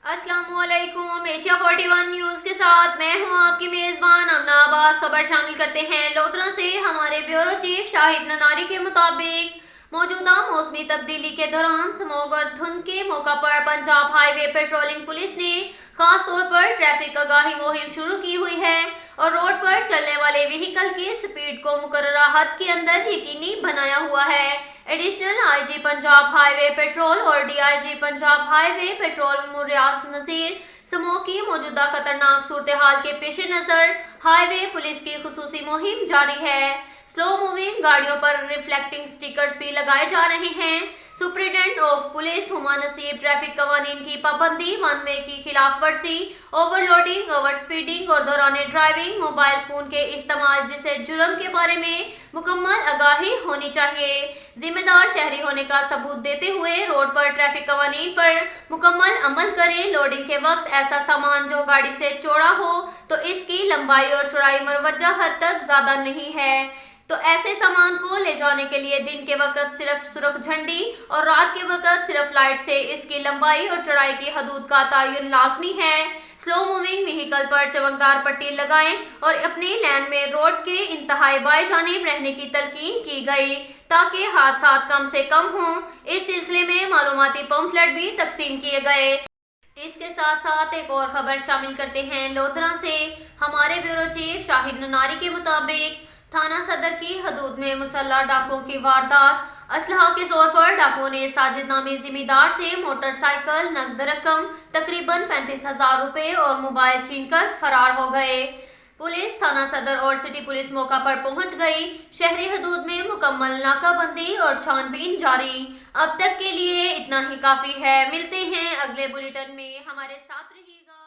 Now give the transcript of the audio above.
अस्सलाम वालेकुम। Asia 41 news के साथ मैं हूं आपकी मेज़बान अमना अब्बास। खबर शामिल करते हैं लोधरा से। हमारे ब्यूरो चीफ शाहिद ननारी के मुताबिक मौजूदा मौसमी तब्दीली के दौरान स्मॉग और धुंध के मौका पर पंजाब हाईवे पेट्रोलिंग पुलिस ने खास तौर पर ट्रैफिक आगाही मुहिम शुरू की हुई है और रोड पर चलने वाले व्हीकल की स्पीड को मुकर्ररा हद के अंदर यकीनी बनाया हुआ है। Additional IG Punjab highway petrol और डीआईजी पंजाब हाईवे पेट्रोल मुरियाज नजीर स्मोक की मौजूदा खतरनाक सूरत हाल के पेश नजर हाईवे पुलिस की खुसूसी मुहिम जारी है। स्लो मूविंग गाड़ियों पर रिफ्लेक्टिंग स्टिकर्स भी लगाए जा रहे हैं। सुप्रिटेंडेंट ऑफ पुलिस हुमा नसीब ट्रैफिक कवानीन की पाबंदी, वन वे की खिलाफ वर्जी, ओवरलोडिंग, ओवर स्पीडिंग और दौरान ड्राइविंग मोबाइल फोन के इस्तेमाल जैसे जुर्म के बारे में मुकम्मल आगाही होनी चाहिए। जिम्मेदार शहरी होने का सबूत देते हुए रोड पर ट्रैफिक कवानीन पर मुकम्मल अमल करें। लोडिंग के वक्त ऐसा सामान जो गाड़ी से चौड़ा हो तो इसकी लंबाई और चौड़ाई मुरवजा हद तक ज्यादा नहीं है, तो ऐसे सामान को ले जाने के लिए दिन के वक्त सिर्फ सुर्ख झंडी और रात के वक्त सिर्फ लाइट से इसकी लंबाई और चौड़ाई की हदूद का तयन लाजमी है। स्लो मूविंग व्हीकल पर चमकदार पट्टी लगाएं और अपनी लेन में रोड के इंतहाई बाएं जानिब रहने की तलकीन की गई ताकि हादसा कम से कम हों। इस सिलसिले में मालूमाती पम्फलेट भी तकसीम किए गए। इसके साथ साथ एक और खबर शामिल करते हैं लोधरा से। हमारे ब्यूरो चीफ शाहिद ननारी के मुताबिक थाना सदर की हदूद में मुसल्लह डाकुओं की वारदात। असलहा के जोर पर डाकुओं ने साजिद नामी जिम्मेदार से मोटरसाइकिल, नकद रकम तकरीबन 35,000 रुपए और मोबाइल छीनकर फरार हो गए। पुलिस थाना सदर और सिटी पुलिस मौका पर पहुंच गई। शहरी हदूद में मुकम्मल नाकाबंदी और छानबीन जारी। अब तक के लिए इतना ही काफी है। मिलते हैं अगले बुलेटिन में, हमारे साथ रहिएगा।